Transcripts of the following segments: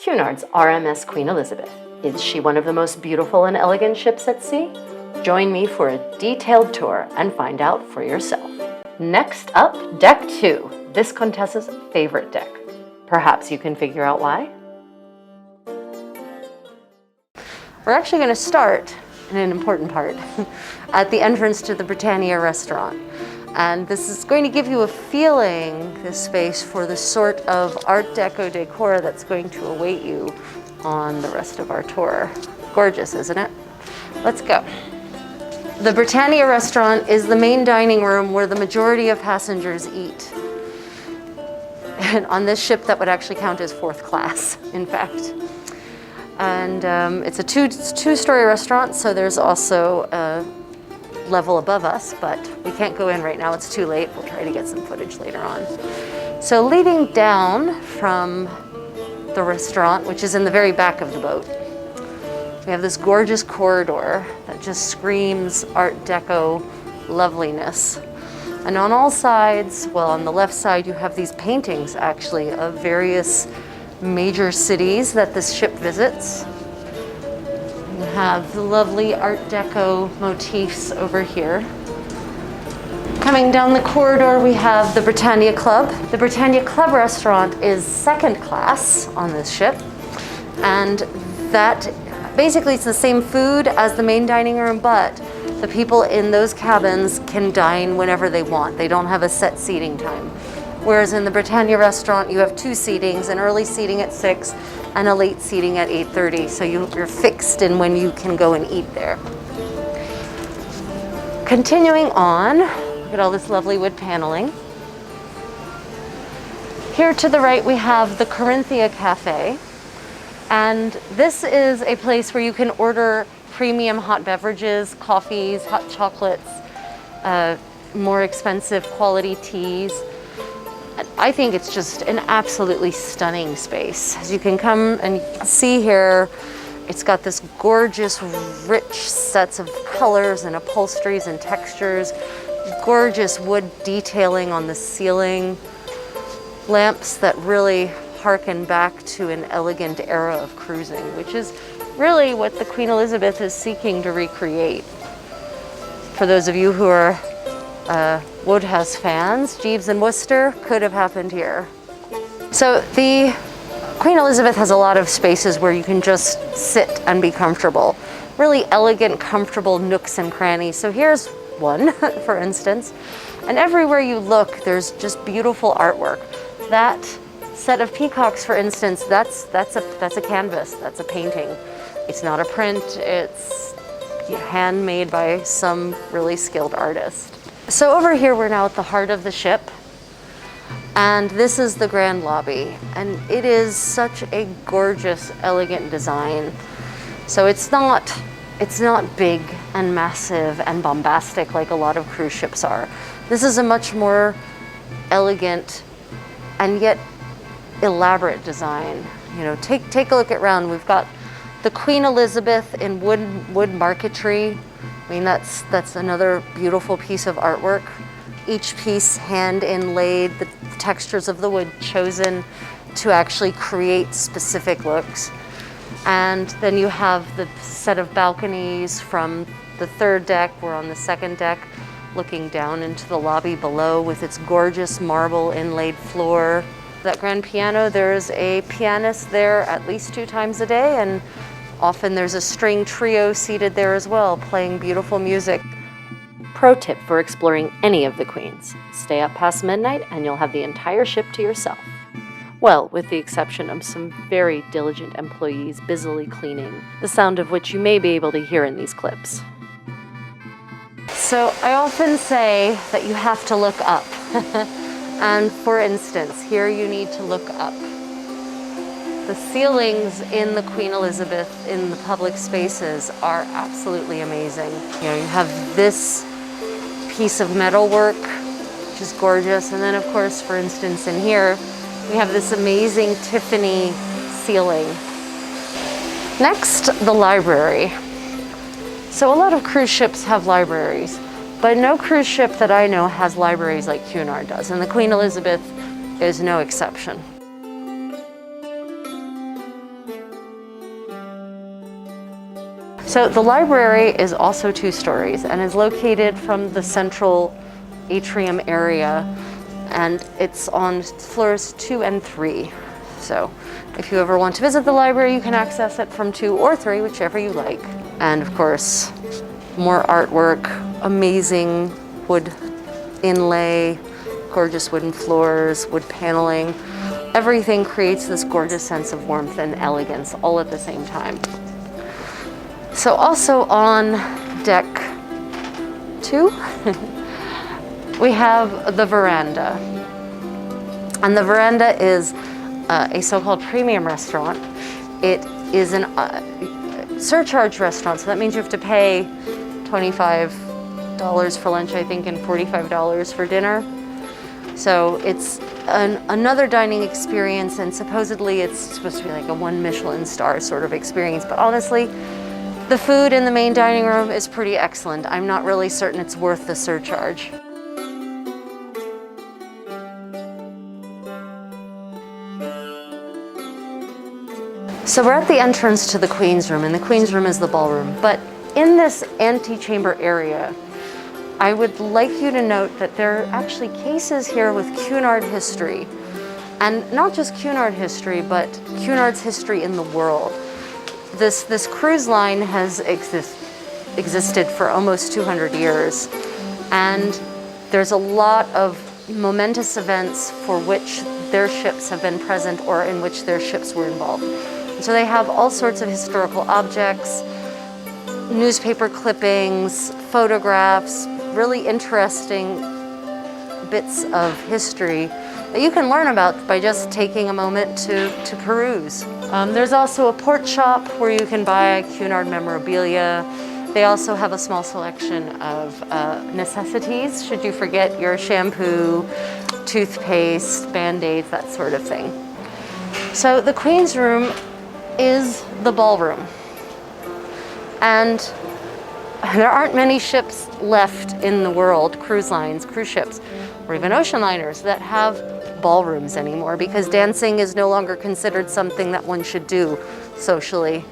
Cunard's RMS Queen Elizabeth. Is she one of the most beautiful and elegant ships at sea? Join me for a detailed tour and find out for yourself. Next up, Deck 2, this Contessa's favorite deck. Perhaps you can figure out why? We're actually going to start, in an important part, at the entrance to the Britannia Restaurant. And this is going to give you a feeling, this space, for the sort of Art Deco decor that's going to await you on the rest of our tour. Gorgeous, isn't it? Let's go. The Britannia Restaurant is the main dining room where the majority of passengers eat. And on this ship, that would actually count as fourth class, in fact. And it's a two-story restaurant, so there's also a level above us, but we can't go in right now, it's too late. We'll try to get some footage later on. So leading down from the restaurant, which is in the very back of the boat, we have this gorgeous corridor that just screams Art Deco loveliness. And on all sides, well, on the left side, you have these paintings actually of various major cities that this ship visits. We have the lovely Art Deco motifs over here. Coming down the corridor, we have the Britannia Club. The Britannia Club restaurant is second class on this ship, and that basically it's the same food as the main dining room, but the people in those cabins can dine whenever they want. They don't have a set seating time. Whereas in the Britannia Restaurant, you have two seatings, an early seating at 6 and a late seating at 8:30. So you're fixed in when you can go and eat there. Continuing on, look at all this lovely wood paneling. Here to the right, we have the Carinthia Cafe. And this is a place where you can order premium hot beverages, coffees, hot chocolates, more expensive quality teas. I think it's just an absolutely stunning space. As you can come and see here, it's got this gorgeous, rich sets of colors and upholsteries and textures, gorgeous wood detailing on the ceiling, lamps that really harken back to an elegant era of cruising, which is really what the Queen Elizabeth is seeking to recreate. For those of you who are Wodehouse fans, Jeeves and Worcester could have happened here. So the Queen Elizabeth has a lot of spaces where you can just sit and be comfortable. Really elegant, comfortable nooks and crannies. So here's one, for instance. And everywhere you look, there's just beautiful artwork. That set of peacocks, for instance, that's a canvas, that's a painting. It's not a print, it's handmade by some really skilled artist. So over here, we're now at the heart of the ship, and this is the grand lobby, and it is such a gorgeous, elegant design. So it's not big and massive and bombastic like a lot of cruise ships are. This is a much more elegant and yet elaborate design. You know, take a look around. We've got the Queen Elizabeth in wood marquetry. I mean, that's another beautiful piece of artwork. Each piece hand inlaid, the textures of the wood chosen to actually create specific looks. And then you have the set of balconies from the third deck. We're on the second deck, looking down into the lobby below with its gorgeous marble inlaid floor. That grand piano, there's a pianist there at least 2 times a day, and often there's a string trio seated there as well, playing beautiful music. Pro tip for exploring any of the queens: stay up past midnight and you'll have the entire ship to yourself. Well, with the exception of some very diligent employees busily cleaning, the sound of which you may be able to hear in these clips. So I often say that you have to look up. And for instance, here you need to look up. The ceilings in the Queen Elizabeth in the public spaces are absolutely amazing. You know, you have this piece of metalwork, which is gorgeous. And then of course, for instance, in here, we have this amazing Tiffany ceiling. Next, the library. So a lot of cruise ships have libraries, but no cruise ship that I know has libraries like Cunard does, and the Queen Elizabeth is no exception. So the library is also 2 stories and is located from the central atrium area, and it's on floors 2 and 3. So if you ever want to visit the library, you can access it from 2 or 3, whichever you like. And of course, more artwork, amazing wood inlay, gorgeous wooden floors, wood paneling. Everything creates this gorgeous sense of warmth and elegance all at the same time. So also on deck 2, we have the Verandah. And the Verandah is a so-called premium restaurant. It is a surcharge restaurant, so that means you have to pay $25 for lunch, I think, and $45 for dinner. So it's another dining experience, and supposedly it's supposed to be like a 1 Michelin star sort of experience, but honestly, the food in the main dining room is pretty excellent. I'm not really certain it's worth the surcharge. So we're at the entrance to the Queen's Room, and the Queen's Room is the ballroom. But in this antechamber area, I would like you to note that there are actually cases here with Cunard history. And not just Cunard history, but Cunard's history in the world. This cruise line has existed for almost 200 years. And there's a lot of momentous events for which their ships have been present or in which their ships were involved. So they have all sorts of historical objects, newspaper clippings, photographs, really interesting bits of history that you can learn about by just taking a moment to peruse. There's also a port shop where you can buy Cunard memorabilia. They also have a small selection of necessities, should you forget your shampoo, toothpaste, Band-Aids, that sort of thing. So the Queen's Room is the ballroom. And there aren't many ships left in the world, cruise lines, cruise ships, or even ocean liners that have ballrooms anymore, because dancing is no longer considered something that one should do socially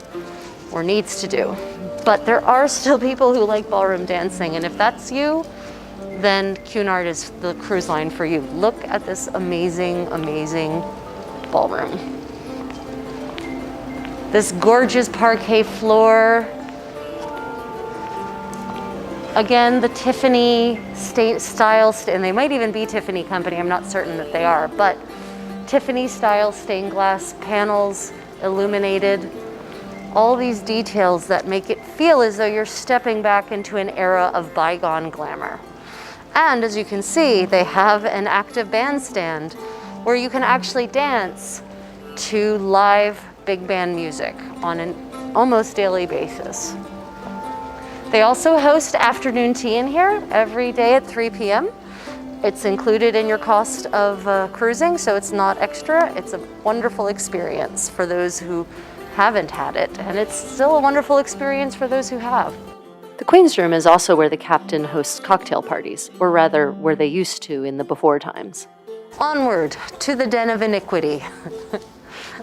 or needs to do. But there are still people who like ballroom dancing, and if that's you, then Cunard is the cruise line for you. Look at this amazing, amazing ballroom. This gorgeous parquet floor. Again, the Tiffany style, and they might even be Tiffany company, I'm not certain that they are, but Tiffany style stained glass panels, illuminated, all these details that make it feel as though you're stepping back into an era of bygone glamour. And as you can see, they have an active bandstand where you can actually dance to live big band music on an almost daily basis. They also host afternoon tea in here every day at 3 p.m. It's included in your cost of cruising, so it's not extra. It's a wonderful experience for those who haven't had it, and it's still a wonderful experience for those who have. The Queen's Room is also where the captain hosts cocktail parties, or rather, where they used to in the before times. Onward to the den of iniquity,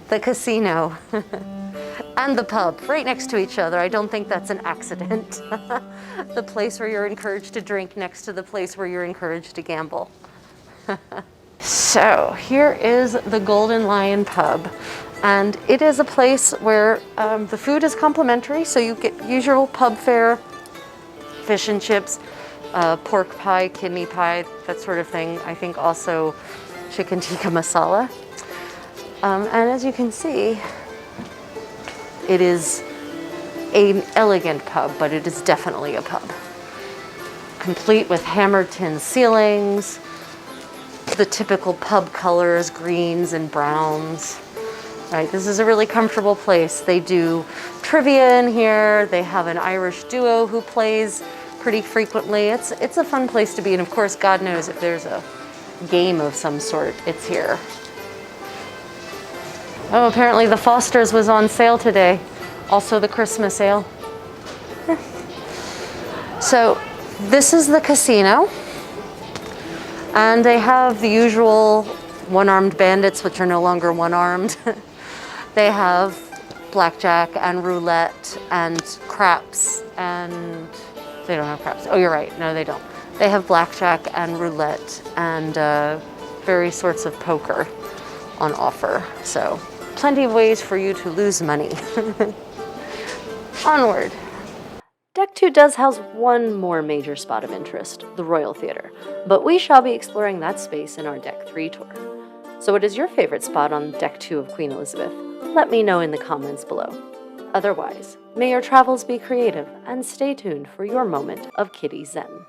the casino, and the pub, right next to each other. I don't think that's an accident. The place where you're encouraged to drink next to the place where you're encouraged to gamble. So here is the Golden Lion Pub, and it is a place where the food is complimentary, so you get usual pub fare, fish and chips, pork pie, kidney pie, that sort of thing. I think also chicken tikka masala. And as you can see, it is an elegant pub, but it is definitely a pub. Complete with hammered tin ceilings, the typical pub colors, greens and browns. Right, this is a really comfortable place. They do trivia in here. They have an Irish duo who plays pretty frequently. It's a fun place to be, and of course, God knows if there's a game of some sort, it's here. Oh, apparently the Foster's was on sale today. Also the Christmas sale. So this is the casino. And they have the usual one-armed bandits, which are no longer one-armed. They have blackjack and roulette and craps, and they don't have craps. Oh, you're right. No, they don't. They have blackjack and roulette and various sorts of poker on offer. So plenty of ways for you to lose money. Onward. Deck 2 does house one more major spot of interest, the Royal Theatre, but we shall be exploring that space in our Deck 3 tour. So what is your favorite spot on Deck 2 of Queen Elizabeth? Let me know in the comments below. Otherwise, may your travels be creative and stay tuned for your moment of Kitty Zen.